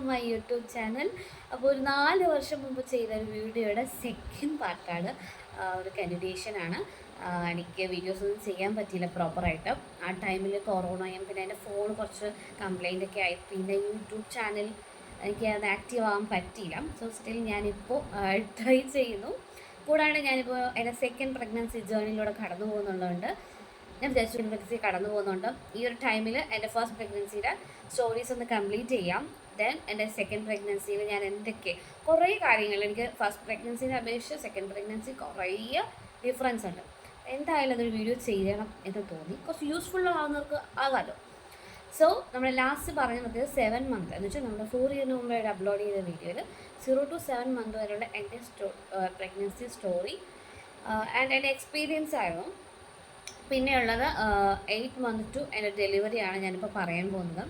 My YouTube channel. അപ്പോൾ ഒരു 4 വർഷം മുമ്പ് ചെയ്ത ഒരു വീഡിയോയുടെ സെക്കൻഡ് പാർട്ടാണ്. ഒരു കണ്ടിന്യൂഷനാണ്. എനിക്ക് വീഡിയോസ് ഒന്നും ചെയ്യാൻ പറ്റിയില്ല പ്രോപ്പറായിട്ട്. ആ ടൈമിൽ കൊറോണയും പിന്നെ എൻ്റെ ഫോൺ കുറച്ച് കംപ്ലൈൻ്റ് ഒക്കെ ആയി. പിന്നെ യൂട്യൂബ് ചാനൽ എനിക്ക് അത് ആക്റ്റീവ് ആവാൻ പറ്റിയില്ല. സോ സ്റ്റിൽ ഞാനിപ്പോൾ ട്രൈ ചെയ്യുന്നു. കൂടാതെ ഞാനിപ്പോൾ എൻ്റെ സെക്കൻഡ് പ്രഗ്നൻസി ജേർണിയിലൂടെ കടന്നു പോകുന്നുള്ളതുകൊണ്ട് ഞാൻ ജസ്റ്റ് പ്രഗ്നൻസി കടന്നു പോകുന്നുണ്ട്. ഈ ഒരു ടൈമിൽ എൻ്റെ ഫസ്റ്റ് പ്രഗ്നൻസിയുടെ സ്റ്റോറീസ് ഒന്ന് കംപ്ലീറ്റ് ചെയ്യാം. ദെൻ എൻ്റെ സെക്കൻഡ് പ്രഗ്നൻസിയിൽ ഞാൻ കുറേ കാര്യങ്ങൾ എനിക്ക് ഫസ്റ്റ് പ്രഗ്നൻസിനെ അപേക്ഷിച്ച് സെക്കൻഡ് പ്രഗ്നൻസി കുറേ ഡിഫറൻസ് ഉണ്ട്. എന്തായാലും അതൊരു വീഡിയോ ചെയ്യണം എന്ന് തോന്നി. കുറച്ച് യൂസ്ഫുൾ ആവുന്നവർക്ക് ആകാമല്ലോ. സോ നമ്മൾ ലാസ്റ്റ് പറഞ്ഞത് 7 മന്ത് എന്ന് വെച്ചാൽ നമ്മുടെ 4 ഇയറിന് മുമ്പ് അപ്ലോഡ് ചെയ്ത വീഡിയോയിൽ 0 to 7 മന്ത് വരെയുള്ള എൻ്റെ പ്രഗ്നൻസി സ്റ്റോറി ആൻഡ് എൻ്റെ എക്സ്പീരിയൻസ് ആയിരുന്നു. പിന്നെയുള്ളത് 8 മന്ത് ടു എൻ്റെ ഡെലിവറിയാണ് ഞാനിപ്പോൾ പറയാൻ പോകുന്നത്.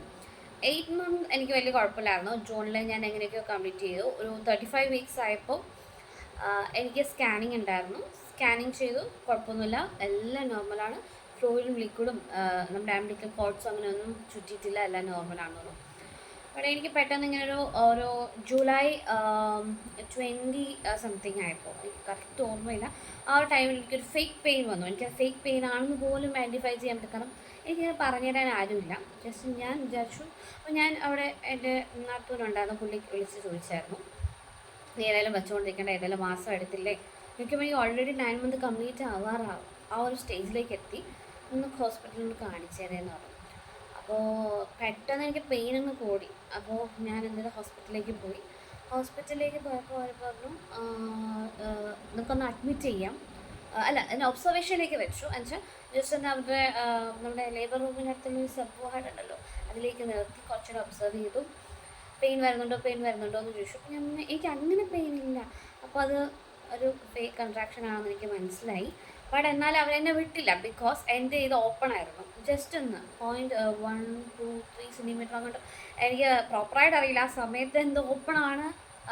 8 മന്ത് എനിക്ക് വലിയ കുഴപ്പമില്ലായിരുന്നു. ജൂണിൽ ഞാൻ എങ്ങനെയൊക്കെയോ കംപ്ലീറ്റ് ചെയ്തു. ഒരു 35 വീക്സ് ആയപ്പോൾ എനിക്ക് സ്കാനിങ് ഉണ്ടായിരുന്നു. സ്കാനിങ് ചെയ്തു, കുഴപ്പമൊന്നുമില്ല, എല്ലാം നോർമലാണ്. ഫ്ലൂയിഡും ലിക്വിഡും നമ്മുടെ ആംബിലിക്കൽ കോഡ്സും അങ്ങനെയൊന്നും ചുറ്റിയിട്ടില്ല, എല്ലാം നോർമലാണെന്നു. പക്ഷേ എനിക്ക് പെട്ടെന്ന് ഇങ്ങനെ ഒരു ജൂലൈ 20 സംതിങ് ആയപ്പോൾ, എനിക്ക് കറക്റ്റ് ഓർമ്മയില്ല, ആ ഒരു ടൈമിൽ എനിക്കൊരു ഫേക്ക് പെയിൻ വന്നു. എനിക്ക് ഫേക്ക് പെയിൻ ആണെന്ന് പോലും ഐഡൻറ്റിഫൈ ചെയ്യാൻ പറ്റും. കാരണം എനിക്കിങ്ങനെ പറഞ്ഞുതരാൻ ആരുമില്ല. ജസ്റ്റ് ഞാൻ വിചാരിച്ചു. അപ്പോൾ ഞാൻ അവിടെ എൻ്റെ നാത്തൂനുണ്ടായിരുന്നു, പുള്ളിക്ക് വിളിച്ച് ചോദിച്ചായിരുന്നു, നീ ഏതായാലും വെച്ചുകൊണ്ടിരിക്കേണ്ട, ഏതായാലും മാസം എടുത്തില്ലേ, എനിക്ക് ഓൾറെഡി 9 മന്ത് കംപ്ലീറ്റ് ആവാറാവും, ആ ഒരു സ്റ്റേജിലേക്ക് എത്തി, ഒന്ന് ഹോസ്പിറ്റലിൽ കാണിച്ചേരേന്ന് പറഞ്ഞു. അപ്പോൾ പെട്ടെന്ന് എനിക്ക് പെയിൻ അങ്ങ് കൂടി. അപ്പോൾ ഞാൻ എന്തായാലും ഹോസ്പിറ്റലിലേക്ക് പോയി. ഹോസ്പിറ്റലിലേക്ക് പോയപ്പോൾ അവർ പറഞ്ഞു നമുക്കൊന്ന് അഡ്മിറ്റ് ചെയ്യാം, അല്ല എന്നെ ഒബ്സർവേഷനിലേക്ക് വെച്ചു. എന്നുവെച്ചാൽ ജസ്റ്റ് എന്താ അവരുടെ നമ്മുടെ ലേബർ റൂമിനടുത്തുള്ള ഒരു സബ് വാർഡ് ഉണ്ടല്ലോ, അതിലേക്ക് നിർത്തി കുറച്ചുകൂടെ ഒബ്സർവ് ചെയ്തു. പെയിൻ വരുന്നുണ്ടോ എന്ന് ചോദിച്ചു. അപ്പോൾ എനിക്ക് അങ്ങനെ പെയിൻ ഇല്ല. അപ്പോൾ അത് ഒരു ഫേക്ക് കൺട്രാക്ഷൻ ആണെന്ന് എനിക്ക് മനസ്സിലായി. ബട്ട് എന്നാൽ അവരെന്നെ വിട്ടില്ല, ബിക്കോസ് എൻ്റെ ഇത് ഓപ്പൺ ആയിരുന്നു. ജസ്റ്റ് ഒന്ന് 0.123 സെൻറ്റിമീറ്റർ അങ്ങോട്ട്, എനിക്ക് പ്രോപ്പറായിട്ട് അറിയില്ല. ആ സമയത്ത് എന്ത് ഓപ്പൺ ആണ്,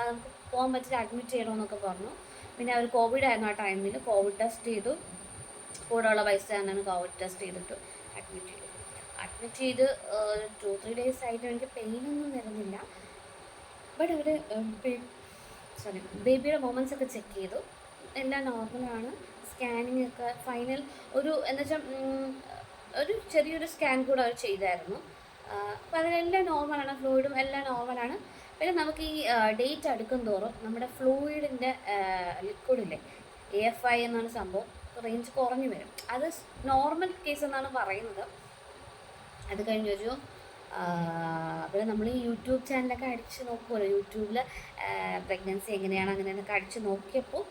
നമുക്ക് പോകാൻ പറ്റില്ല, അഡ്മിറ്റ് ചെയ്യണമെന്നൊക്കെ പറഞ്ഞു. പിന്നെ അവർ കോവിഡ് ആയിരുന്നു ആ ടൈമിൽ. കോവിഡ് ടെസ്റ്റ് ചെയ്തു, കൂടെയുള്ള പൈസ തന്നെയാണ് കോവിഡ് ടെസ്റ്റ് ചെയ്തിട്ട് അഡ്മിറ്റ് ചെയ്ത് 2-3 ഡേയ്സ് ആയിട്ട് എനിക്ക് പെയിനൊന്നും വരുന്നില്ല. ബട്ട് അവർ ബേബിയുടെ മൊമെൻറ്റ്സ് ഒക്കെ ചെക്ക് ചെയ്തു, എല്ലാം നോർമലാണ്. സ്കാനിങ് ഒക്കെ ഫൈനൽ എന്ന് വെച്ചാൽ ഒരു ചെറിയൊരു സ്കാൻ കൂടെ അവർ ചെയ്തായിരുന്നു. അപ്പോൾ അതിലെല്ലാം നോർമലാണ്, ഫ്ലൂയിഡും എല്ലാം നോർമലാണ്. പിന്നെ നമുക്ക് ഈ ഡേറ്റ് അടുക്കും തോറും നമ്മുടെ ഫ്ലൂയിഡിൻ്റെ ലിക്വിഡില്ലേ, AFI എന്നാണ് സംഭവം, റേഞ്ച് കുറഞ്ഞു വരും. അത് നോർമൽ കേസ് എന്നാണ് പറയുന്നത്. അത് കഴിഞ്ഞൊരു പിന്നെ നമ്മൾ ഈ യൂട്യൂബ് ചാനലൊക്കെ അടിച്ച് നോക്കുമല്ലോ, യൂട്യൂബിൽ പ്രഗ്നൻസി എങ്ങനെയാണ് അങ്ങനെയൊക്കെ അടിച്ച് നോക്കിയപ്പോൾ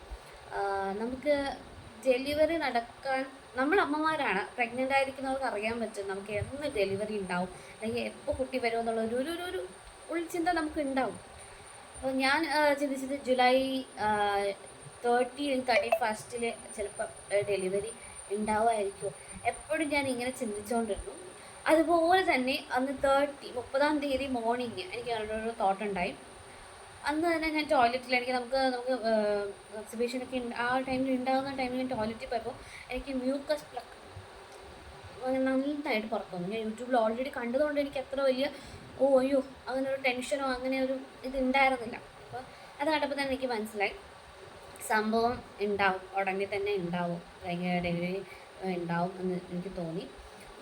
നമുക്ക് ഡെലിവറി നടക്കാൻ, നമ്മൾ അമ്മമാരാണ്, പ്രഗ്നൻ്റ് ആയിരിക്കുന്നവർക്ക് അറിയാൻ പറ്റും നമുക്ക് എന്ന് ഡെലിവറി ഉണ്ടാവും, അല്ലെങ്കിൽ എപ്പോൾ കുട്ടി വരുമെന്നുള്ള ഒരു ഉൾച്ചിന്ത നമുക്ക് ഉണ്ടാവും. അപ്പോൾ ഞാൻ ചിന്തിച്ചത് ജൂലൈ 31 ചിലപ്പോൾ ഡെലിവറി ഉണ്ടാവുമായിരിക്കും. എപ്പോഴും ഞാൻ ഇങ്ങനെ ചിന്തിച്ചുകൊണ്ടിരുന്നു. അതുപോലെ തന്നെ അന്ന് 30-ാം തീയതി മോർണിംഗ് എനിക്ക് ഒരു തോട്ട് ഉണ്ടായി. അന്ന് തന്നെ ഞാൻ ടോയ്ലറ്റിൽ, നമുക്ക് എക്സിബിഷനൊക്കെ ആ ടൈമിൽ ഉണ്ടാകുന്ന ടൈമിൽ ഞാൻ ടോയ്ലറ്റിൽ പോയപ്പോൾ എനിക്ക് മ്യൂക്കസ് പ്ലക്ക് നന്നായിട്ട് പുറത്തു വന്നു. ഞാൻ യൂട്യൂബിൽ ഓൾറെഡി കണ്ടതുകൊണ്ട് എനിക്ക് അത്ര വലിയ അയ്യോ അങ്ങനെ ഒരു ടെൻഷനോ അങ്ങനെ ഒരു ഇത് ഉണ്ടായിരുന്നില്ല. അപ്പോൾ അത് കണ്ടപ്പോൾ തന്നെ എനിക്ക് മനസ്സിലായി സംഭവം ഉണ്ടാവും, ഉടനെ തന്നെ ഉണ്ടാവും, ഡെലിവറി ഉണ്ടാവും എന്ന് എനിക്ക് തോന്നി.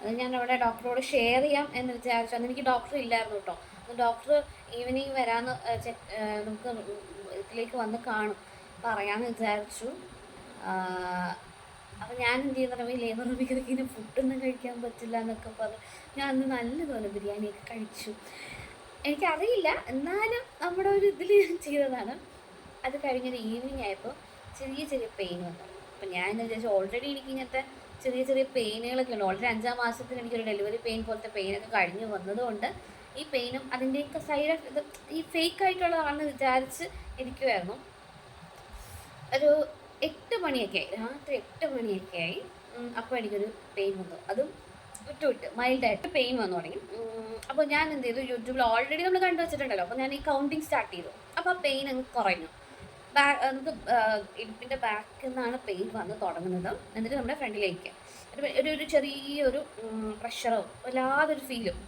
അത് ഞാൻ അവിടെ ഡോക്ടറോട് ഷെയർ ചെയ്യാം എന്ന് വിചാരിച്ചു. അന്ന് എനിക്ക് ഡോക്ടർ ഇല്ലായിരുന്നു കേട്ടോ. ഡോക്ടർ ഈവനിങ് വരാമെന്ന് നമുക്ക് ഇതിലേക്ക് വന്ന് കാണും, പറയാമെന്ന് വിചാരിച്ചു. അപ്പോൾ ഞാൻ എന്ത് ചെയ്യുന്ന ലേബർ റൂമിൽ ഫുഡൊന്നും കഴിക്കാൻ പറ്റില്ല എന്നൊക്കെ പറഞ്ഞു. ഞാൻ അന്ന് നല്ലതുപോലെ ബിരിയാണിയൊക്കെ കഴിച്ചു. എനിക്കറിയില്ല, എന്നാലും നമ്മുടെ ഒരു ഇതിൽ ഞാൻ ചെയ്തതാണ്. അത് കഴിഞ്ഞൊരു ഈവനിങ് ആയപ്പോൾ ചെറിയ പെയിൻ വന്നു. അപ്പം ഞാൻ എന്ന് വിചാരിച്ചു, ഓൾറെഡി എനിക്ക് ഇങ്ങനത്തെ ചെറിയ പെയിനുകളൊക്കെ ഉണ്ട്. ഓൾറെഡി 5-ാം മാസത്തിൽ എനിക്കൊരു ഡെലിവറി പെയിൻ പോലത്തെ പെയിനൊക്കെ കഴിഞ്ഞ് വന്നതുകൊണ്ട് ഈ പെയിനും അതിൻ്റെയൊക്കെ സൈഡ് ഇത് ഈ ഫേക്ക് ആയിട്ടുള്ളതാണെന്ന് വിചാരിച്ച് ഇരിക്കുമായിരുന്നു. ഒരു 8 മണിയൊക്കെ ആയി, രാത്രി 8 മണിയൊക്കെ ആയി. അപ്പോൾ എനിക്കൊരു പെയിൻ വന്നു, അതും വിട്ട് മൈൽഡായിട്ട് പെയിൻ വന്നു തുടങ്ങി. അപ്പോൾ ഞാൻ എന്ത് ചെയ്തു, യൂട്യൂബിൽ ഓൾറെഡി നമ്മൾ കണ്ടു വെച്ചിട്ടുണ്ടല്ലോ, അപ്പോൾ ഞാൻ ഈ കൗണ്ടിങ് സ്റ്റാർട്ട് ചെയ്തു. അപ്പോൾ ആ പെയിൻ അങ്ങ് കുറഞ്ഞു. നമുക്ക് ഇടുപ്പിൻ്റെ ബാക്കിൽ നിന്നാണ് പെയിൻ വന്ന് തുടങ്ങുന്നത്. എന്നിട്ട് നമ്മുടെ ഫ്രണ്ടിലേക്ക് ഒരു ചെറിയൊരു പ്രഷറോ വല്ലാതൊരു ഫീലും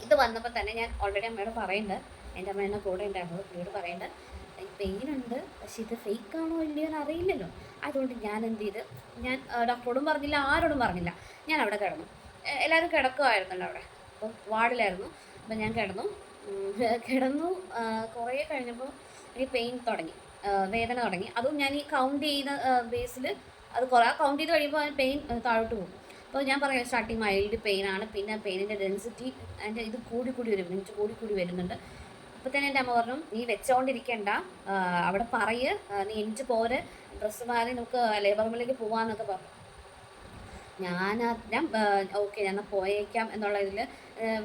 ഇത് വന്നപ്പോൾ തന്നെ ഞാൻ ഓൾറെഡി അമ്മയോട് പറയുന്നുണ്ട്, എൻ്റെ അമ്മ എന്നെ കൂടെ ഉണ്ടായിരുന്നു. പുള്ളിയോട് പറയേണ്ടത് പെയിൻ ഉണ്ട്, പക്ഷെ ഇത് ഫേക്ക് ആണോ ഇല്ലയോ എന്ന് അറിയില്ലല്ലോ. അതുകൊണ്ട് ഞാൻ എന്ത് ചെയ്ത്, ഞാൻ ഡോക്ടറോടും പറഞ്ഞില്ല, ആരോടും പറഞ്ഞില്ല, ഞാൻ അവിടെ കിടന്നു. എല്ലാവരും കിടക്കുമായിരുന്നല്ലോ അവിടെ, അപ്പോൾ വാർഡിലായിരുന്നു. അപ്പോൾ ഞാൻ കിടന്നു. കിടന്നു കുറേ കഴിഞ്ഞപ്പോൾ എനിക്ക് പെയിൻ തുടങ്ങി, വേദന തുടങ്ങി. അതും ഞാൻ ഈ കൗണ്ട് ചെയ്യുന്ന ബേസിൽ അത് കുറേ കൗണ്ട് ചെയ്ത് കഴിയുമ്പോൾ പെയിൻ താഴോട്ട് പോകും. അപ്പോൾ ഞാൻ പറയാം സ്റ്റാർട്ടിങ് മൈൽഡ് പെയിൻ ആണ്, പിന്നെ പെയിനിൻ്റെ ഡെൻസിറ്റി അതിൻ്റെ ഇത് കൂടി വരും, എനിക്ക് കൂടി വരുന്നുണ്ട്. അപ്പോൾ തന്നെ എൻ്റെ അമ്മ പറഞ്ഞു, നീ വെച്ചോണ്ടിരിക്കണ്ട, അവിടെ പറയ്, നീ എനിക്ക് പോരെ, ഡ്രസ്സ് മാറി നമുക്ക് ലേബർ റൂമിലേക്ക് പോകാമെന്നൊക്കെ പറഞ്ഞു. ഞാൻ ഓക്കെ ഞാൻ പോയേക്കാം എന്നുള്ള ഇതിൽ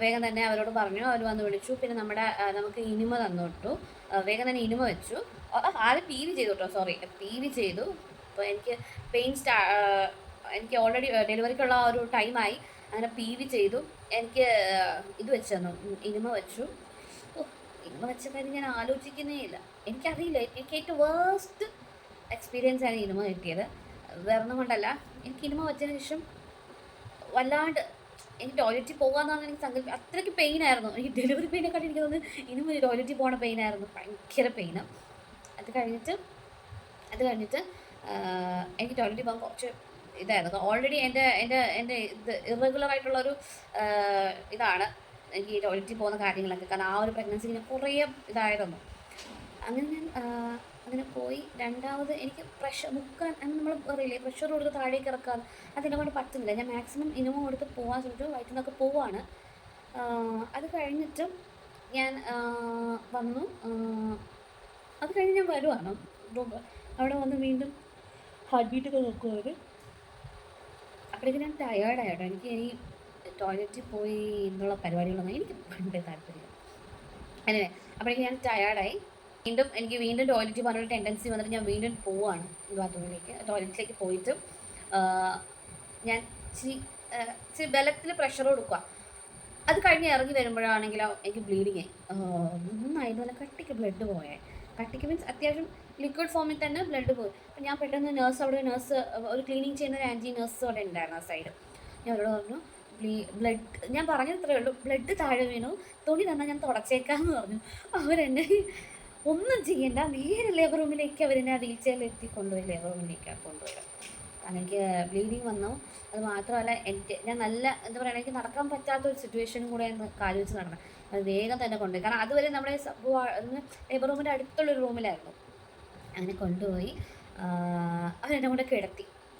വേഗം തന്നെ അവരോട് പറഞ്ഞു. അവർ വന്ന് വിളിച്ചു. പിന്നെ നമുക്ക് ഇനിമ തന്നു വിട്ടു. വേഗം തന്നെ ഇനിമ വെച്ചു. ആദ്യം പി വി ചെയ്തു കേട്ടോ, സോറി, പി വി ചെയ്തു. അപ്പോൾ എനിക്ക് എനിക്ക് ഓൾറെഡി ഡെലിവറിക്കുള്ള ഒരു ടൈമായി. അങ്ങനെ പി വി ചെയ്തു. എനിക്ക് ഇത് വെച്ച് തന്നു, ഇനിമ വെച്ചു. ഇനിമ വെച്ച കാര്യം ഞാൻ ആലോചിക്കുന്നേ ഇല്ല. എനിക്കറിയില്ല, എനിക്ക് ഏറ്റവും വേസ്റ്റ് എക്സ്പീരിയൻസ് ആണ് ഇനിമ കിട്ടിയത്. വേറൊന്നും കൊണ്ടല്ല, എനിക്ക് ഇനിമ വെച്ചതിന് ശേഷം വല്ലാണ്ട് എനിക്ക് ടോയ്ലറ്റിൽ പോകാമെന്നാണ് എനിക്ക് സങ്കല്പം. അത്രയ്ക്ക് പെയിനായിരുന്നു. എനിക്ക് ഡെലിവറി പെയിനെക്കാട്ടി എനിക്ക് തോന്നുന്നു ഇനിമ ടോയ്ലറ്റിൽ പോകണ പെയിനായിരുന്നു, ഭയങ്കര പെയിന്. അത് കഴിഞ്ഞിട്ട് എനിക്ക് ടോയ്ലറ്റിൽ പോകാൻ കുറച്ച് ഇതായിരുന്നു. ഓൾറെഡി എൻ്റെ ഇത് ഇറഗുലറായിട്ടുള്ളൊരു ഇതാണ് എനിക്ക് ടോയ്ലറ്റിൽ പോകുന്ന കാര്യങ്ങളൊക്കെ. കാരണം ആ ഒരു പ്രഗ്നൻസിക്ക് ഞാൻ കുറേ ഇതായിരുന്നു. അങ്ങനെ ഞാൻ അങ്ങനെ പോയി. രണ്ടാമത് എനിക്ക് പ്രഷർ മുക്കാൻ നമ്മൾ പറയില്ലേ, പ്രഷർ കൊടുത്ത് താഴേക്ക് ഇറക്കാൻ, അതിനെ കൊണ്ട് പറ്റുന്നില്ല. ഞാൻ മാക്സിമം ഇനിമ കൊടുത്ത് പോകാൻ ശ്രമിച്ചു, വയറ്റിൽ നിന്നൊക്കെ പോവാണ്. അത് കഴിഞ്ഞിട്ടും ഞാൻ വന്നു. അത് കഴിഞ്ഞ് ഞാൻ വരുവാണ് അവിടെ വന്ന് വീണ്ടും ഹാർട്ട് ബീറ്റൊക്കെ നോക്കുവാർ. അപ്പോഴേക്കും ഞാൻ ടയേർഡായിട്ടോ. എനിക്ക് ഇനി ടോയ്ലറ്റിൽ പോയി എന്നുള്ള പരിപാടികളൊന്നും എനിക്ക് പണ്ടേ താല്പര്യം. അങ്ങനെ അപ്പോഴേക്കും ഞാൻ ടയേർഡായി. എനിക്ക് വീണ്ടും ടോയ്ലറ്റിൽ പോകാനൊരു ടെൻഡൻസി വന്നിട്ട് ഞാൻ വീണ്ടും പോവാണ് ടോയ്ലറ്റിലേക്ക് പോയിട്ട് ഞാൻ ഇച്ചിരി ബലത്തിൽ പ്രഷർ കൊടുക്കുക. അത് കഴിഞ്ഞ് ഇറങ്ങി വരുമ്പോഴാണെങ്കിലോ എനിക്ക് ബ്ലീഡിങ് നന്നായിട്ട് നല്ല കട്ടിക്ക് ബ്ലഡ് പോയേ. കട്ടിക്ക് മീൻസ് അത്യാവശ്യം ലിക്വിഡ് ഫോമിൽ തന്നെ ബ്ലഡ് പോയി. അപ്പം ഞാൻ പെട്ടെന്ന് നേഴ്സ് ഒരു ക്ലീനിങ് ചെയ്യുന്ന ഒരു ആൻറ്റി നേഴ്സ് അവിടെ ഉണ്ടായിരുന്നു ആ സൈഡ്. ഞാൻ അവരോട് പറഞ്ഞു, ബ്ലഡ്, ഞാൻ പറഞ്ഞത് ഇത്രയേ ഉള്ളൂ, ബ്ലഡ് താഴെ വീണു, തുണി തന്നാൽ ഞാൻ തുടച്ചേക്കാമെന്ന് പറഞ്ഞു. അവരെന്നെ ഒന്നും ചെയ്യണ്ട, നേരെ ലേബർ റൂമിലേക്ക് അവരെന്നെ വീൽ ചെയറിലെത്തി കൊണ്ടുപോയി ലേബർ റൂമിലേക്കാണ് കൊണ്ടുപോയത്. കാരണം എനിക്ക് ബ്ലീഡിങ് വന്നു. അത് മാത്രമല്ല ഞാൻ നല്ല എന്താ പറയുക, എനിക്ക് നടക്കാൻ പറ്റാത്തൊരു സിറ്റുവേഷനും കൂടെ കാല് വെച്ച് നടക്കണം. അത് വേഗം തന്നെ കൊണ്ടുപോയി. കാരണം അതുവരെ നമ്മുടെ ലേബർ റൂമിൻ്റെ അടുത്തുള്ളൊരു റൂമിലായിരുന്നു. അങ്ങനെ കൊണ്ടുപോയി അവരെന്നെ കൂടെ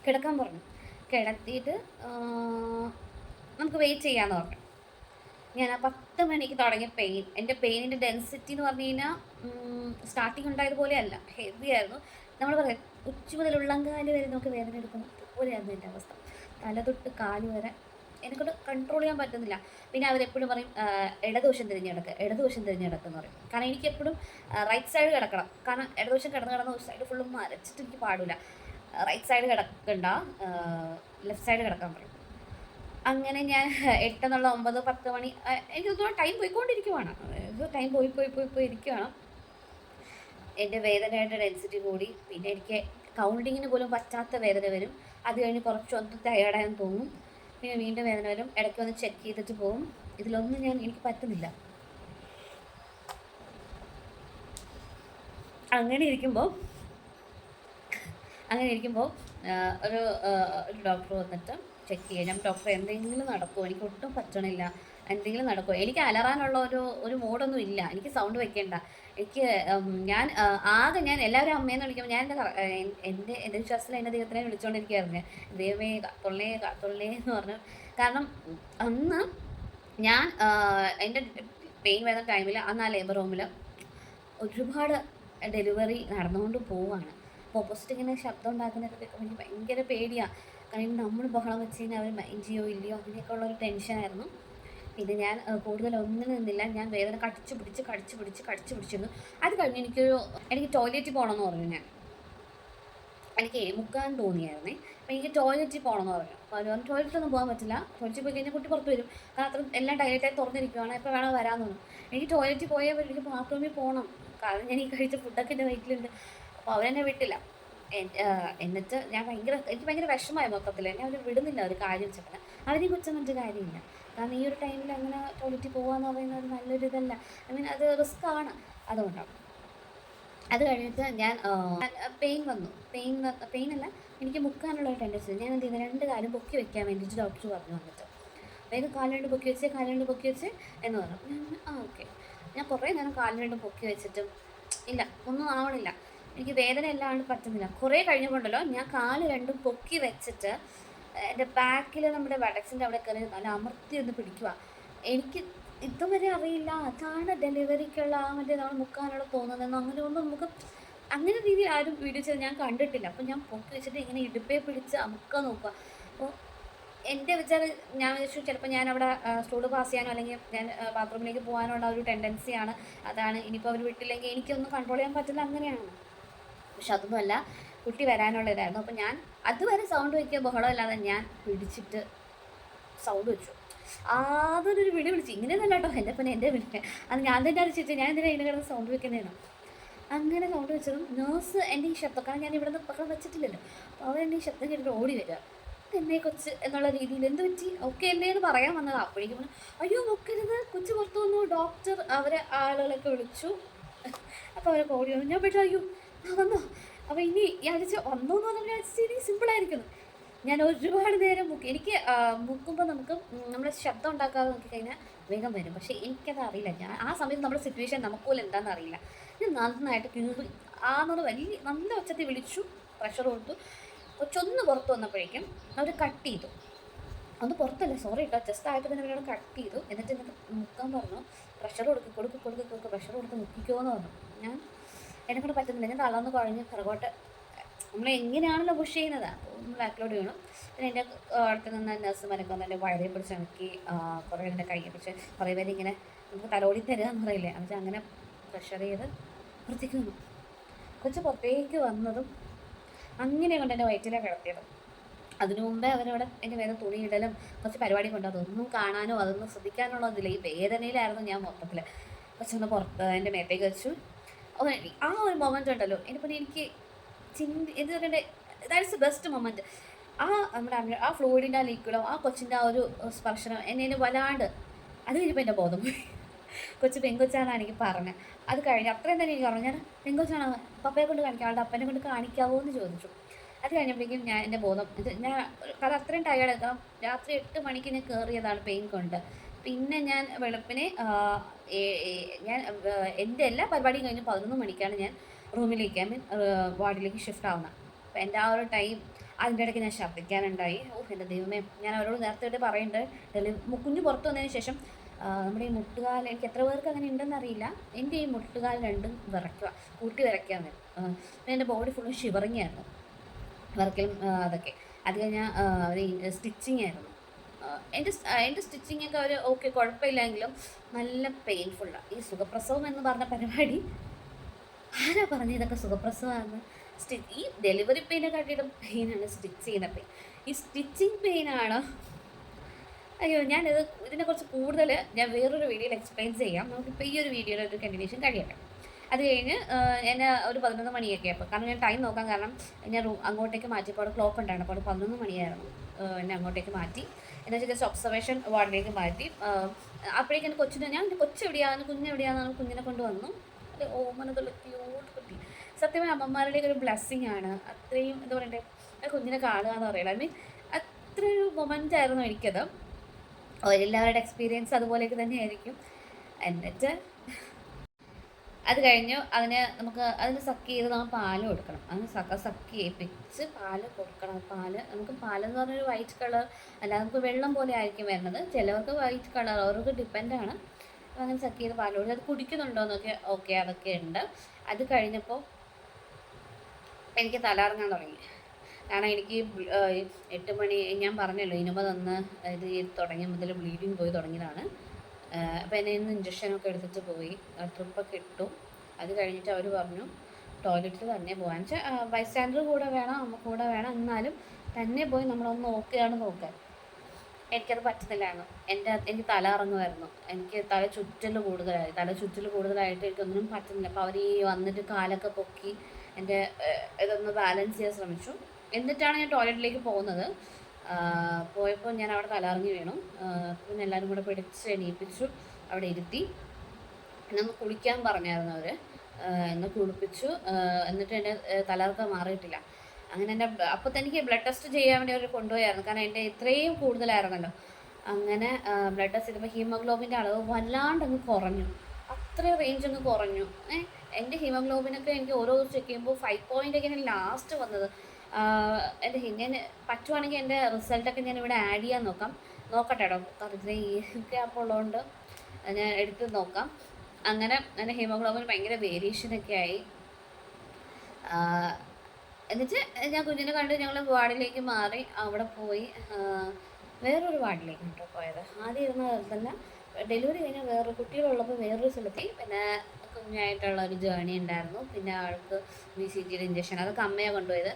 കിടക്കാൻ പറഞ്ഞു. കിടത്തിയിട്ട് നമുക്ക് വെയിറ്റ് ചെയ്യാമെന്ന് പറഞ്ഞു. ഞാൻ ആ 10 മണിക്ക് തുടങ്ങിയ പെയിൻ, എൻ്റെ പെയിനിൻ്റെ ഡെൻസിറ്റി എന്ന് പറഞ്ഞു കഴിഞ്ഞാൽ സ്റ്റാർട്ടിങ് ഉണ്ടായതുപോലെ അല്ല, ഹെവി ആയിരുന്നു. നമ്മൾ പറയാം ഉച്ച മുതൽ ഉള്ളംകാല് വരെ നമുക്ക് വേദന എടുക്കുന്നു, അതുപോലെയായിരുന്നു എൻ്റെ അവസ്ഥ. തല തൊട്ട് കാല് വരെ എനിക്കൊണ്ട് കൺട്രോൾ ചെയ്യാൻ പറ്റുന്നില്ല. പിന്നെ അവരെപ്പോഴും പറയും ഇടതുവശം തിരിഞ്ഞെടുക്കെന്ന് പറയും. കാരണം എനിക്കെപ്പോഴും റൈറ്റ് സൈഡ് കിടക്കണം. കാരണം ഇടതുവശം കിടന്ന് ഒരു സൈഡ് ഫുള്ളും മരച്ചിട്ട് എനിക്ക് പാടില്ല. റൈറ്റ് സൈഡ് കിടക്കണ്ട, ലെഫ്റ്റ് സൈഡ് കിടക്കാൻ പറയും. അങ്ങനെ ഞാൻ 8 എന്നുള്ള 9, 10 മണി എനിക്ക് തോന്നുന്നു ടൈം പോയിക്കൊണ്ടിരിക്കുവാണ്. ടൈം പോയി ഇരിക്കുകയാണ്. എൻ്റെ വേദനയുടെ ഡെൻസിറ്റി കൂടി. പിന്നെ എനിക്ക് കൗണ്ടിങ്ങിന് പോലും പറ്റാത്ത വേദന വരും. അത് കഴിഞ്ഞ് കുറച്ചൊന്ന് ടയേർഡായെന്ന് തോന്നും. പിന്നെ വീണ്ടും വേദന വരും. ഇടയ്ക്ക് ഒന്ന് ചെക്ക് ചെയ്തിട്ട് പോകും. ഇതിലൊന്നും എനിക്ക് പറ്റുന്നില്ല. അങ്ങനെ ഇരിക്കുമ്പോൾ ഒരു ഡോക്ടർ വന്നിട്ട് ചെക്ക് ചെയ്യാം. ഞാൻ ഡോക്ടർ എന്തെങ്കിലും നടക്കുമോ, എനിക്ക് ഒട്ടും പറ്റണില്ല, എന്തെങ്കിലും നടക്കുമോ. എനിക്ക് അലറാനുള്ള ഒരു മൂഡൊന്നും ഇല്ല. എനിക്ക് സൗണ്ട് വെക്കേണ്ട. ഞാൻ എല്ലാവരും അമ്മയെന്ന് വിളിക്കുമ്പോൾ ഞാൻ എൻ്റെ വിശ്വാസത്തിൽ എൻ്റെ ദൈവത്തിനെ വിളിച്ചുകൊണ്ടിരിക്കുകയായിരുന്നു. ദൈവമേ കാത്തുള്ളേ എന്ന് പറഞ്ഞു. കാരണം അന്ന് ഞാൻ എൻ്റെ പെയിൻ വരുന്ന ടൈമിൽ അന്ന് ആ ലേബർ റൂമിൽ ഒരുപാട് ഡെലിവറി നടന്നുകൊണ്ട് പോവുകയാണ്. അപ്പോൾ ഓപ്പോസിറ്റ് ഇങ്ങനെ ശബ്ദം ഉണ്ടാക്കുന്നതൊക്കെ കേൾക്കുമ്പോൾ എനിക്ക് ഭയങ്കര പേടിയാണ്. കാരണം നമ്മൾ ബഹളം വെച്ച് കഴിഞ്ഞാൽ അവർ മൈൻഡ് ചെയ്യോ ഇല്ലയോ അങ്ങനെയൊക്കെ ഉള്ളൊരു ടെൻഷനായിരുന്നു. പിന്നെ ഞാൻ കൂടുതൽ ഒന്നും നിന്നില്ല. ഞാൻ വേദന കടിച്ചു പിടിച്ചിരുന്നു. അത് കഴിഞ്ഞ് എനിക്ക് ടോയ്ലറ്റിൽ പോകണമെന്ന് പറഞ്ഞു. എനിക്ക് മുക്കാൻ തോന്നിയായിരുന്നേ. അപ്പോൾ എനിക്ക് ടോയ്ലറ്റിൽ പോകണമെന്ന് പറഞ്ഞു. അപ്പോൾ അവർ പറഞ്ഞു ടോയ്ലറ്റിലൊന്നും പോകാൻ പറ്റില്ല, ടോയ്ലറ്റിൽ പോയി കഴിഞ്ഞാൽ കുട്ടി പുറത്ത് വരും, കാരണം അത്ര എല്ലാം ടൈലറ്റായി തുറന്നിരിക്കുകയാണ്, എപ്പോൾ വേണം വരാമെന്ന് പറഞ്ഞു. എനിക്ക് ടോയ്ലറ്റിൽ പോയാൽ എനിക്ക് ബാത്റൂമിൽ പോകണം. കാരണം ഞാൻ ഈ കഴിച്ച ഫുഡൊക്കെ എൻ്റെ വയറ്റിലുണ്ട്. അപ്പോൾ അവരെന്നെ വിട്ടില്ല. എന്നിട്ട് എനിക്ക് ഭയങ്കര വിഷമമായി മൊത്തത്തിൽ. എന്നെ അവർ വിടുന്നില്ല ഒരു കാര്യം വെച്ചിട്ട്. അവരെയും കുറ്റം പറഞ്ഞിട്ട് കാര്യമില്ല. കാരണം ഈ ഒരു ടൈമിൽ അങ്ങനെ ടോയ്ലറ്റിൽ പോകുകയെന്ന് പറയുന്നത് ഒരു നല്ലൊരു ഇതല്ല. ഐ മീൻ അത് റിസ്ക്കാണ്. അതുകൊണ്ടാണ്. അത് കഴിഞ്ഞിട്ട് ഞാൻ പെയിൻ വന്നു. പെയിനല്ല, എനിക്ക് മുക്കാനുള്ള ഒരു ടെൻഡൻസി. ഞാൻ എന്ത് ചെയ്യുന്നത്, 2 കാലും പൊക്കി വെക്കാൻ വേണ്ടിയിട്ട് ഡോക്ടർ പറഞ്ഞു വന്നിട്ട്. വേഗം കാല് 2 പൊക്കി വെച്ച്, കാല് 2 പൊക്കി വെച്ച് എന്ന് പറഞ്ഞു. ഞാൻ ഓക്കെ. ഞാൻ കുറേ നേരം കാല് 2 പൊക്കി വെച്ചിട്ടും ഇല്ല, ഒന്നും ആവണില്ല. എനിക്ക് വേദന അല്ലാണ്ട് പറ്റുന്നില്ല. കുറേ കഴിഞ്ഞപ്പോണ്ടല്ലോ ഞാൻ കാല് 2 പൊക്കി വെച്ചിട്ട് എൻ്റെ ബാക്കിൽ നമ്മുടെ വടക്സിൻ്റെ അവിടെ കയറി നല്ല അമർത്തി ഒന്ന് പിടിക്കുക. എനിക്ക് ഇതുവരെ അറിയില്ല അതാണ് ഡെലിവറിക്കുള്ള മറ്റേ നമ്മൾ മുക്കാനുള്ള തോന്നുന്നതെന്നോ അങ്ങനെ ഒന്നും നമുക്ക് അങ്ങനെ രീതിയിൽ ആരും വീഡിയോ ചെയ്ത് ഞാൻ കണ്ടിട്ടില്ല. അപ്പം ഞാൻ പൊക്കി വെച്ചിട്ട് ഇങ്ങനെ ഇടുപ്പേ പിടിച്ച് അമുക്കാൻ നോക്കുക. അപ്പോൾ എൻ്റെ വിചാരം, ഞാൻ വിചാരിച്ചു ചിലപ്പോൾ ഞാൻ അവിടെ സ്റ്റൂള് പാസ് ചെയ്യാനോ അല്ലെങ്കിൽ ഞാൻ ബാത്റൂമിലേക്ക് പോകാനുള്ള ഒരു ടെൻഡൻസിയാണ്. അതാണ് ഇനിയിപ്പോൾ അവർ വിട്ടില്ലെങ്കിൽ എനിക്കൊന്നും കൺട്രോൾ ചെയ്യാൻ പറ്റില്ല, അങ്ങനെയാണ്. പക്ഷെ അതൊന്നുമല്ല, കുട്ടി വരാനുള്ള ഇതായിരുന്നു. അപ്പോൾ ഞാൻ അതുവരെ സൗണ്ട് വയ്ക്കുക ബഹളമല്ലാതെ ഞാൻ പിടിച്ചിട്ട് സൗണ്ട് വെച്ചു. ആദ്യമൊരു വിളി വിളിച്ചു. ഇങ്ങനെയൊന്നല്ല കേട്ടോ, എൻ്റെ വിളി അത് ഞാൻ തന്നെ അടിച്ചിട്ട് ഞാൻ എന്തിനാ ഇതിനെ കിടന്ന് സൗണ്ട് വെക്കുന്നതാണ്. അങ്ങനെ സൗണ്ട് വെച്ചതും നേഴ്സ് എൻ്റെ ഈ ശബ്ദം, കാരണം ഞാൻ ഇവിടെ നിന്ന് പക്കം വെച്ചിട്ടില്ലല്ലോ, അപ്പോൾ അവർ എൻ്റെ ഈ ശബ്ദം കേട്ടിട്ട് ഓടി വരിക. എന്നെ കൊച്ച് എന്നുള്ള രീതിയിൽ എന്ത് പറ്റി ഓക്കെ അല്ലേ എന്ന് പറയാൻ വന്നത്. അപ്പോഴേക്കും പറഞ്ഞു അയ്യോ നോക്കരുത്, കൊച്ച് പുറത്തു വന്നു. ഡോക്ടർ അവരെ ആളുകളൊക്കെ വിളിച്ചു. അപ്പോൾ അവരൊക്കെ ഓടി വന്നു. ഞാൻ പെട്ടു അയ്യോ വന്നോ. അപ്പോൾ ഇനി ഞാൻ വിളിച്ച് വന്നോ എന്ന് പറഞ്ഞാൽ ഇനി സിമ്പിളായിരിക്കുന്നു. ഞാൻ ഒരുപാട് നേരം എനിക്ക് മുക്കുമ്പോൾ നമുക്ക് നമ്മൾ ശബ്ദം ഉണ്ടാക്കാതെ നോക്കിക്കഴിഞ്ഞാൽ വേഗം വരും. പക്ഷേ എനിക്കത് അറിയില്ല. ഞാൻ ആ സമയത്ത് നമ്മുടെ സിറ്റുവേഷൻ നമുക്ക് പോലും എന്താണെന്ന് അറിയില്ല. ഞാൻ നന്നായിട്ട് കീറി ആന്നോട് വലിയ നല്ല ഒച്ചത്തിൽ വിളിച്ചു, പ്രഷർ കൊടുത്തു. കൊച്ചൊന്ന് പുറത്ത് വന്നപ്പോഴേക്കും അവർ കട്ട് ചെയ്തു. ഒന്ന് പുറത്തല്ല, സോറി കേട്ടോ, ജസ്റ്റ് ആയപ്പോൾ തന്നെ അവരോട് കട്ട് ചെയ്തു. എന്നിട്ട് മുക്കാൻ പറഞ്ഞു. പ്രഷർ കൊടുക്ക് പ്രഷർ കൊടുത്ത് മുക്കിക്കോ എന്ന് പറഞ്ഞു. ഞാൻ എന്നെക്കൊണ്ട് പറ്റുന്നില്ല. ഞാൻ തളർന്ന് കുഴഞ്ഞ് പിറകോട്ട് നമ്മൾ എങ്ങനെയാണല്ലോ പുഷ് ചെയ്യുന്നത്, നമ്മൾ ബാക്കിലോട്ട് വീണു. പിന്നെ എൻ്റെ അടുത്ത് നിന്ന് നഴ്സുമാരൊക്കെ വന്ന് എൻ്റെ വയറിൽ പിടിച്ച് ഇണക്കി, കുറേ എൻ്റെ കയ്യെ പിടിച്ച് കുറേ പേര് ഇങ്ങനെ നമുക്ക് തലോടി തരിക എന്ന് പറയില്ലേ, അത് അങ്ങനെ പ്രഷർ ചെയ്ത് പുറത്തേക്ക് വന്നു. കൊച്ച് പുറത്തേക്ക് വന്നതും അങ്ങനെ കൊണ്ട് എൻ്റെ വയറ്റിലാണ് കിടത്തിയത്. അതിനു മുമ്പേ അവരവിടെ എൻ്റെ വേദന തുണിയിടലും കുറച്ച് പരിപാടി കൊണ്ട് അതൊന്നും കാണാനോ അതൊന്നും ശ്രദ്ധിക്കാനുള്ളതില്ല. ഈ വേദനയിലായിരുന്നു ഞാൻ മൊത്തത്തിൽ. കൊച്ചൊന്ന് പുറത്ത് എൻ്റെ മേത്തേക്ക് വെച്ചു. ആ ഒരു മൊമെൻ്റ് ഉണ്ടല്ലോ, എനിക്ക് എന്ത് പറയണ്ടേ, ദാറ്റ്സ് ദ ബെസ്റ്റ് മൊമെൻറ്റ്. നമ്മുടെ ആ ഫ്ലൂയിഡിൻ്റെ ആ ലിക്വിഡും ആ കൊച്ചിൻ്റെ ആ ഒരു സ്പർശനം എന്നെ വല്ലാണ്ട്. അത് കഴിഞ്ഞപ്പോൾ എൻ്റെ ബോധം പോയി. കൊച്ചു പെങ്കൊച്ചാണെന്ന് എനിക്ക് പറഞ്ഞത്. അത് കഴിഞ്ഞ് അത്രയും തന്നെ എനിക്ക് പറഞ്ഞു. ഞാൻ പെങ്കൊച്ചാണ്, പപ്പയെ കൊണ്ട് കാണിക്കാം, ആളുടെ അപ്പനെ കൊണ്ട് കാണിക്കാവോ എന്ന് ചോദിച്ചു. അത് കഴിഞ്ഞപ്പോഴേക്കും ഞാൻ എൻ്റെ ബോധം ഞാൻ കാരണം അത്രയും ടയേർഡ് ആക്കാം. രാത്രി 8 മണിക്ക് ഞാൻ കയറിയതാണ് പെയിൻ കൊണ്ട്. പിന്നെ ഞാൻ വെളുപ്പിനെ ഞാൻ എൻ്റെ എല്ലാ പരിപാടിയും കഴിഞ്ഞ് 11 മണിക്കാണ് ഞാൻ റൂമിലേക്ക് ഐ മീൻ വാർഡിലേക്ക് ഷിഫ്റ്റ് ആവുന്നത്. അപ്പോൾ എൻ്റെ ആ ഒരു ടൈം അതിൻ്റെ ഇടയ്ക്ക് ഞാൻ ഛർദ്ദിക്കാനുണ്ടായി. എൻ്റെ ദൈവമേ, ഞാൻ അവരോട് നേരത്തെ പറയേണ്ടത് കുഞ്ഞ് പുറത്തു വന്നതിന് ശേഷം നമ്മുടെ ഈ മുട്ടുകാൽ, എനിക്ക് എത്ര പേർക്ക് അങ്ങനെ ഉണ്ടെന്നറിയില്ല, എൻ്റെ ഈ മുട്ടുകാൽ രണ്ടും വിറയ്ക്കുക, കൂട്ടി വിറയ്ക്കാന്ന്. പിന്നെ എൻ്റെ ബോഡി ഫുള്ള് ഷിവറിങ് ആയിരുന്നു, വിറയ്ക്കലും അതൊക്കെ. അത് കഴിഞ്ഞാൽ അവർ സ്റ്റിച്ചിങ് ആയിരുന്നു. എൻ്റെ സ്റ്റിച്ചിങ്ങൊക്കെ അവർ ഓക്കെ കുഴപ്പമില്ലെങ്കിലും നല്ല പെയിൻഫുള്ളാണ്. ഈ സുഖപ്രസവം എന്ന് പറഞ്ഞ പരിപാടി ആരാ പറഞ്ഞത് ഇതൊക്കെ സുഖപ്രസവമാണ്? ഈ ഡെലിവറി പെയിനെ കാട്ടിയിട്ട് പെയിനാണ് സ്റ്റിച്ച് ചെയ്യുന്ന പെയിൻ. ഈ സ്റ്റിച്ചിങ് പെയിനാണ്. അയ്യോ, ഇതിനെക്കുറിച്ച് കൂടുതൽ ഞാൻ വേറൊരു വീഡിയോയിൽ എക്സ്പ്ലെയിൻ ചെയ്യാം. നമുക്കിപ്പോൾ ഈ ഒരു വീഡിയോയുടെ ഒരു കണ്ടിന്യൂഷൻ കഴിയട്ടെ. അത് കഴിഞ്ഞ് എന്നെ ഒരു 11 മണിയൊക്കെ അപ്പോൾ, കാരണം ഞാൻ ടൈം നോക്കാം, കാരണം ഞാൻ അങ്ങോട്ടേക്ക് മാറ്റിയപ്പോൾ അവിടെ ക്ലോക്ക് ഉണ്ടായിരുന്നു. അപ്പോൾ 11 മണിയായിരുന്നു. എന്നെ അങ്ങോട്ടേക്ക് മാറ്റി. എന്ന് വെച്ചാൽ ജസ്റ്റ് ഒബ്സർവേഷൻ വാർഡിലേക്ക് മാറ്റി. അപ്പോഴേക്കും എൻ്റെ കൊച്ചിനെ എൻ്റെ കൊച്ചെവിടെയാണ്, കുഞ്ഞെവിടെയാണെന്ന് കുഞ്ഞിനെ കൊണ്ട് വന്നു. അത് ഓമനതുള്ള ക്യൂട്ട് കുട്ടി. സത്യം അമ്മമാരുടെയൊക്കെ ഒരു ബ്ലെസ്സിങ് ആണ്. അത്രയും എന്താ പറയണ്ടേ, ആ കുഞ്ഞിനെ കാണുക എന്ന് പറയുന്നത്. ഐ മീൻ അത്രയൊരു മൊമെൻ്റ് ആയിരുന്നു എനിക്കത്. എല്ലാവരുടെ എക്സ്പീരിയൻസ് അതുപോലെയൊക്കെ തന്നെയായിരിക്കും. എന്നിട്ട് അത് കഴിഞ്ഞു. അതിന് സക്ക് ചെയ്ത് നമ്മൾ പാല് കൊടുക്കണം. അതിന് സക്ക് ചെയ്യിപ്പിച്ച് പാല് കൊടുക്കണം. നമുക്ക് പാലെന്ന് പറഞ്ഞൊരു വൈറ്റ് കളർ അല്ലാതെ നമുക്ക് വെള്ളം പോലെ ആയിരിക്കും വരുന്നത്. ചിലവർക്ക് വൈറ്റ് കളർ, അവർക്ക് ഡിപ്പെൻഡാണ്. അങ്ങനെ സക്ക് ചെയ്ത് പാല് കൊടുത്ത് അത് കുടിക്കുന്നുണ്ടോ എന്നൊക്കെ ഓക്കെ, അതൊക്കെ ഉണ്ട്. അത് കഴിഞ്ഞപ്പോൾ എനിക്ക് തലകറങ്ങാൻ തുടങ്ങി. കാരണം എനിക്ക് 8 മണി ഞാൻ പറഞ്ഞല്ലോ, ഇനുമ തന്ന് ഇത് തുടങ്ങിയ മുതൽ ബ്ലീഡിങ് പോയി തുടങ്ങിയതാണ്. അപ്പോൾ എന്നെ ഇന്ന് ഇഞ്ചക്ഷനൊക്കെ എടുത്തിട്ട് പോയി, ട്രിപ്പൊക്കെ ഇട്ടു. അത് കഴിഞ്ഞിട്ട് അവർ പറഞ്ഞു ടോയ്ലറ്റിൽ തന്നെ പോകാൻ വെച്ചാൽ ബൈസ്റ്റാൻഡർ കൂടെ വേണം, അമ്മ കൂടെ വേണം, എന്നാലും തന്നെ പോയി നമ്മളൊന്ന് ഓക്കെയാണ് നോക്കാൻ. എനിക്കത് പറ്റുന്നില്ലായിരുന്നു. എനിക്ക് തല ഇറങ്ങുമായിരുന്നു. എനിക്ക് തല ചുറ്റൽ കൂടുതലായിട്ട് എനിക്കൊന്നിനും പറ്റുന്നില്ല. അപ്പോൾ അവർ ഈ വന്നിട്ട് കാലൊക്കെ പൊക്കി എൻ്റെ ഇതൊന്ന് ബാലൻസ് ചെയ്യാൻ ശ്രമിച്ചു. എന്നിട്ടാണ് ഞാൻ ടോയ്ലറ്റിലേക്ക് പോകുന്നത്. പോയപ്പോൾ ഞാൻ അവിടെ തലറിഞ്ഞ് വീണു. പിന്നെ എല്ലാവരും കൂടെ പിടിച്ച് എണീപ്പിച്ചു, അവിടെ ഇരുത്തി. എന്നൊന്ന് കുളിക്കാൻ പറഞ്ഞായിരുന്നു അവർ. എന്നെ കുളിപ്പിച്ചു. എന്നിട്ട് എൻ്റെ തലകറക്കം മാറിയിട്ടില്ല. അങ്ങനെ എൻ്റെ അപ്പോൾ തനിക്ക് ബ്ലഡ് ടെസ്റ്റ് ചെയ്യാൻ വേണ്ടി അവർ കൊണ്ടുപോയായിരുന്നു, കാരണം എൻ്റെ ഇത്രയും കൂടുതലായിരുന്നല്ലോ. അങ്ങനെ ബ്ലഡ് ടെസ്റ്റ് ചെയ്തപ്പോൾ ഹീമോഗ്ലോബിൻ്റെ അളവ് വല്ലാണ്ടങ്ങ് കുറഞ്ഞു, അത്രയും റേഞ്ച് അങ്ങ് കുറഞ്ഞു. എൻ്റെ ഹീമോഗ്ലോബിനൊക്കെ എനിക്ക് ഓരോ ദിവസം ചെക്ക് ചെയ്യുമ്പോൾ 5 ഒക്കെയാണ് ലാസ്റ്റ് വന്നത്. എൻ്റെ ഞാൻ പറ്റുവാണെങ്കിൽ എൻ്റെ റിസൾട്ടൊക്കെ ഞാൻ ഇവിടെ ആഡ് ചെയ്യാൻ നോക്കട്ടെ കേട്ടോ, കാരണം ഇത്രയും ഈ ഗ്യാപ്പ് ഉള്ളതുകൊണ്ട് ഞാൻ എടുത്ത് നോക്കാം. അങ്ങനെ എൻ്റെ ഹീമോഗ്ലോബിൻ ഭയങ്കര വേരിയേഷനൊക്കെ ആയി. എന്നിട്ട് ഞാൻ കുഞ്ഞിനെ കണ്ട് ഞങ്ങൾ വാർഡിലേക്ക് മാറി. അവിടെ പോയി വേറൊരു വാർഡിലേക്ക് കേട്ടോ പോയത്. ആദ്യം ഇരുന്ന തന്നെ ഡെലിവറി കഴിഞ്ഞാൽ വേറൊരു കുട്ടികളുള്ളപ്പോൾ വേറൊരു സ്ഥലത്തി, പിന്നെ കുഞ്ഞായിട്ടുള്ള ഒരു ജേണി ഉണ്ടായിരുന്നു. പിന്നെ ആൾക്ക് BCG ഇഞ്ചക്ഷൻ, അതൊക്കെ അമ്മയാണ് കൊണ്ടുപോയത്.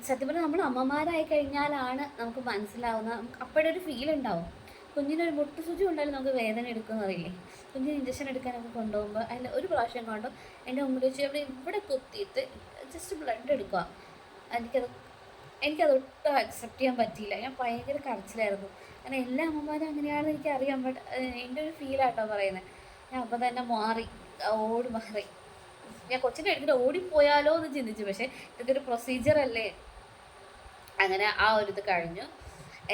സത്യം പറഞ്ഞാൽ നമ്മൾ അമ്മമാരായി കഴിഞ്ഞാലാണ് നമുക്ക് മനസ്സിലാവുന്ന, അപ്പോഴൊരു ഫീൽ ഉണ്ടാവും. കുഞ്ഞിനൊരു മുട്ടുസൂചി കൊണ്ടാലും നമുക്ക് വേദന എടുക്കുമെന്ന് അറിയില്ലേ. കുഞ്ഞിന് ഇഞ്ചക്ഷൻ എടുക്കാനൊക്കെ കൊണ്ടുപോകുമ്പോൾ അതിൽ ഒരു പ്രാവശ്യം കൊണ്ടു എൻ്റെ മുമ്പിൽ വെച്ച് ഇവിടെ കുത്തിയിട്ട് ജസ്റ്റ് ബ്ലഡ് എടുക്കുക. എനിക്കതൊട്ടും അക്സെപ്റ്റ് ചെയ്യാൻ പറ്റിയില്ല. ഞാൻ ഭയങ്കര കരച്ചിലായിരുന്നു. കാരണം എല്ലാ അമ്മമാരും അങ്ങനെയാണെന്ന് എനിക്കറിയാം. ബട്ട് എൻ്റെ ഒരു ഫീലാട്ടോ പറയുന്നത്. ഞാൻ അപ്പോൾ തന്നെ മാറി. ഞാൻ കൊച്ചിൻ്റെ എടുത്തിട്ട് ഓടിപ്പോയാലോ എന്ന് ചിന്തിച്ചു. പക്ഷേ ഇതൊക്കെ ഒരു പ്രൊസീജിയർ അല്ലേ. അങ്ങനെ ആ ഒരു ഇത് കഴിഞ്ഞു.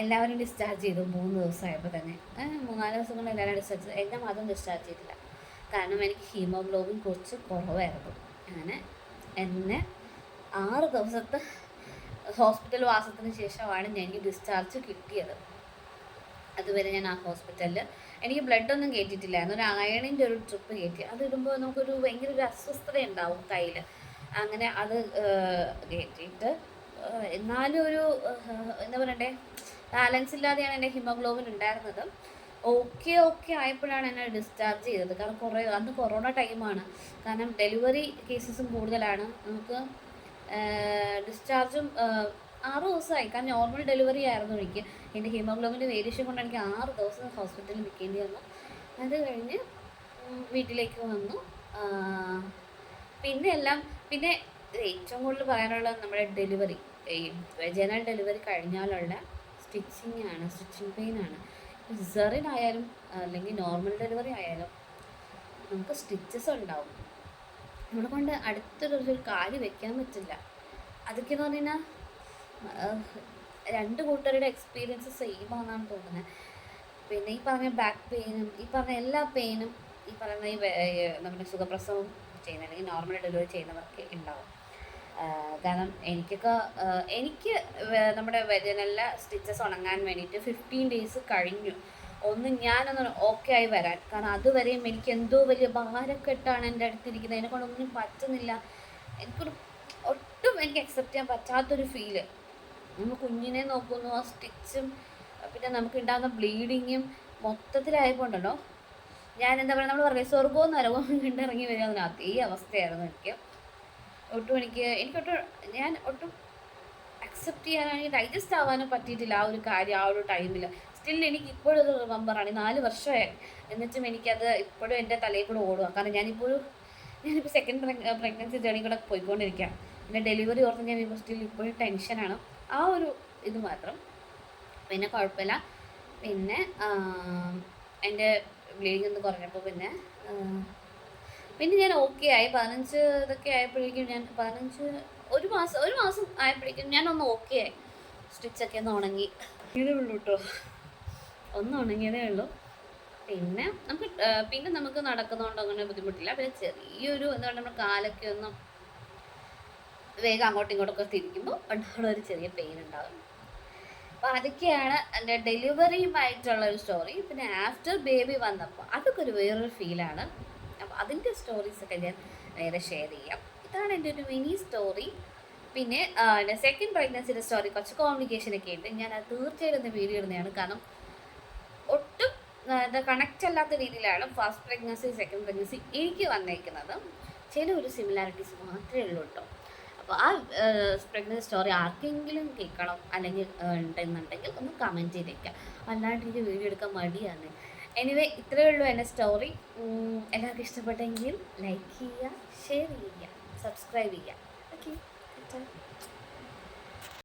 എല്ലാവരും ഡിസ്ചാർജ് ചെയ്തു 3 ദിവസമായപ്പോൾ തന്നെ. 3-4 ദിവസം കൊണ്ട് എല്ലാവരും ഡിസ്ചാർജ് ചെയ്തു. എന്നെ മാത്രം ഡിസ്ചാർജ് ചെയ്തില്ല, കാരണം എനിക്ക് ഹീമോഗ്ലോബിൻ കുറച്ച് കുറവായിരുന്നു. അങ്ങനെ എന്നെ 6 ദിവസത്തെ ഹോസ്പിറ്റൽ വാസത്തിന് ശേഷമാണ് എനിക്ക് ഡിസ്ചാർജ് കിട്ടിയത്. അതുവരെ ഞാൻ ആ ഹോസ്പിറ്റലിൽ എനിക്ക് ബ്ലഡൊന്നും കയറ്റിയിട്ടില്ലായിരുന്നു. ഒരു അയണിൻ്റെ ഒരു ട്രിപ്പ് കയറ്റി. അത് ഇടുമ്പോൾ നമുക്കൊരു ഭയങ്കര ഒരു അസ്വസ്ഥത ഉണ്ടാവും കയ്യിൽ. അങ്ങനെ അത് കയറ്റിയിട്ട് എന്നാലും ഒരു എന്താ പറയണ്ടേ, ബാലൻസ് ഇല്ലാതെയാണ് എൻ്റെ ഹീമോഗ്ലോബിൻ ഉണ്ടായിരുന്നത്. ഓക്കെ ആയപ്പോഴാണ് എന്നെ ഡിസ്ചാർജ് ചെയ്തത്. കാരണം അന്ന് കൊറോണ ടൈമാണ്, കാരണം ഡെലിവറി കേസസും കൂടുതലാണ്. നമുക്ക് ഡിസ്ചാർജും 6 ദിവസമായി, കാരണം നോർമൽ ഡെലിവറി ആയിരുന്നു എനിക്ക്. എൻ്റെ ഹീമോഗ്ലോബിൻ്റെ വേരിയേഷൻ കൊണ്ട് എനിക്ക് 6 ദിവസം ഹോസ്പിറ്റലിൽ നിൽക്കേണ്ടി വന്നു. അത് കഴിഞ്ഞ് വീട്ടിലേക്ക് വന്നു. പിന്നെ ഏറ്റവും കൂടുതൽ പറയാനുള്ളത് നമ്മുടെ ഡെലിവറി, ഈ വെജനൽ ഡെലിവറി കഴിഞ്ഞാലുള്ള സ്റ്റിച്ചിങ് പെയിനാണ്. സിസേറിയൻ ആയാലും അല്ലെങ്കിൽ നോർമൽ ഡെലിവറി ആയാലും നമുക്ക് സ്റ്റിച്ചസ് ഉണ്ടാവും. നമ്മളെ കൊണ്ട് അടുത്തൊരു കാല് വെക്കാൻ പറ്റില്ല. അതൊക്കെ എന്ന് പറഞ്ഞാൽ 2 കൂട്ടരുടെ എക്സ്പീരിയൻസ് സെയിം ആണെന്നാണ് തോന്നുന്നത്. പിന്നെ ഈ പറഞ്ഞ ബാക്ക് പെയിനും ഈ പറഞ്ഞ എല്ലാ പെയിനും ഈ പറയുന്ന നമ്മുടെ സുഖപ്രസവം ചെയ്യുന്ന അല്ലെങ്കിൽ നോർമൽ ഡെലിവറി ചെയ്യുന്നവർക്ക് ഉണ്ടാവും. കാരണം എനിക്ക് നമ്മുടെ വെജനലിലെ സ്റ്റിച്ചസ് ഉണങ്ങാൻ വേണ്ടിയിട്ട് 15 ഡേയ്സ് കഴിഞ്ഞു. ഞാനൊന്ന് ഓക്കെ ആയി വരാൻ. കാരണം അതുവരെയും എനിക്ക് എന്തോ വലിയ ഭാരക്കെട്ടാണ് എൻ്റെ അടുത്തിരിക്കുന്നത്. അതിനെ കൊണ്ടൊന്നും പറ്റുന്നില്ല. ഒട്ടും എനിക്ക് അക്സെപ്റ്റ് ചെയ്യാൻ പറ്റാത്തൊരു ഫീല്. നമ്മൾ കുഞ്ഞിനെ നോക്കുന്നു, ആ സ്റ്റിച്ചും പിന്നെ നമുക്ക് ഉണ്ടാകുന്ന ബ്ലീഡിങ്ങും മൊത്തത്തിലായപ്പോൾ ഉണ്ടല്ലോ, ഞാൻ എന്താ പറയുക, നമ്മൾ പറയില്ലേ സ്വർഗവും നരകവും കണ്ടിറങ്ങി വരിക, അതേ അവസ്ഥയായിരുന്നു എനിക്ക്. ഞാൻ ഒട്ടും അക്സെപ്റ്റ് ചെയ്യാനാണെങ്കിൽ ഡൈജസ്റ്റ് ആവാനും പറ്റിയിട്ടില്ല ആ ഒരു കാര്യം. ആ ഒരു ടൈമിൽ സ്റ്റിൽ എനിക്ക് ഇപ്പോഴും അത് റിമെമ്പറാണ്. 4 വർഷമായി, എന്നിട്ടും എനിക്കത് ഇപ്പോഴും എൻ്റെ തലയിൽ കൂടെ ഓടുക. കാരണം ഞാനിപ്പോൾ സെക്കൻഡ് പ്രഗ്നൻസി ജേണി കൂടെ പോയിക്കൊണ്ടിരിക്കുക. എൻ്റെ ഡെലിവറി ഓർത്ത് ഞാൻ സ്റ്റിൽ ഇപ്പോഴും ടെൻഷനാണ്. ആ ഒരു ഇത് മാത്രം. പിന്നെ കുഴപ്പമില്ല. പിന്നെ എൻ്റെ ബ്ലീഡിങ് ഒന്ന് കുറഞ്ഞപ്പോൾ പിന്നെ ഞാൻ ഓക്കെ ആയി. 15 ഇതൊക്കെ ആയപ്പോഴേക്കും ഒരു മാസം ആയപ്പോഴേക്കും ഞാനൊന്ന് ഓക്കെ ആയി. സ്റ്റിച്ചൊക്കെ ഒന്ന് ഉണങ്ങി ഇതേ ഉള്ളൂ കേട്ടോ, ഒന്ന് ഉണങ്ങിയതേ ഉള്ളൂ. പിന്നെ നമുക്ക് നടക്കുന്നതുകൊണ്ട് അങ്ങനെ ബുദ്ധിമുട്ടില്ല. പിന്നെ ചെറിയൊരു എന്താ പറയുക, നമ്മുടെ കാലൊക്കെ ഒന്നും വേഗം അങ്ങോട്ടും ഇങ്ങോട്ടൊക്കെ തിരിക്കുമ്പോൾ അവിടെ ഒരു ചെറിയ പെയിൻ ഉണ്ടാകും. അപ്പോൾ അതൊക്കെയാണ് എൻ്റെ ഡെലിവറിയുമായിട്ടുള്ള ഒരു സ്റ്റോറി. പിന്നെ ആഫ്റ്റർ ബേബി വന്നപ്പോൾ അതൊക്കെ ഒരു വേറൊരു ഫീലാണ്. അപ്പോൾ അതിൻ്റെ സ്റ്റോറീസൊക്കെ ഞാൻ വേറെ ഷെയർ ചെയ്യാം. ഇതാണ് എൻ്റെ ഒരു മിനി സ്റ്റോറി. പിന്നെ എൻ്റെ സെക്കൻഡ് പ്രഗ്നൻസിയുടെ സ്റ്റോറി കുറച്ച് കോംപ്ലിക്കേഷനൊക്കെ ഉണ്ട്. ഞാൻ അത് തീർച്ചയായിട്ടും ഒന്ന് വീഡിയോ ഇടുന്നതാണ്. കാരണം ഒട്ടും കണക്റ്റ് അല്ലാത്ത രീതിയിലാണ് ഫസ്റ്റ് പ്രഗ്നൻസി സെക്കൻഡ് പ്രഗ്നൻസി എനിക്ക് വന്നേക്കുന്നത്. ഒരു സിമിലാരിറ്റീസ് മാത്രമേ ഉള്ളൂ കേട്ടോ. അപ്പോൾ ആ പ്രഗ്നൻസി സ്റ്റോറി ആർക്കെങ്കിലും കേൾക്കണം അല്ലെങ്കിൽ ഉണ്ടെന്നുണ്ടെങ്കിൽ ഒന്ന് കമൻറ്റ് ചെയ്തേക്കാം. അല്ലാണ്ട് എനിക്ക് വീഡിയോ എടുക്കാൻ മടിയാണ്. എനിവേ ഇത്രയേ ഉള്ളൂ എൻ്റെ സ്റ്റോറി. എല്ലാവർക്കും ഇഷ്ടപ്പെട്ടെങ്കിൽ ലൈക്ക് ചെയ്യുക, ഷെയർ ചെയ്യുക, സബ്സ്ക്രൈബ് ചെയ്യുക. ഓക്കെ.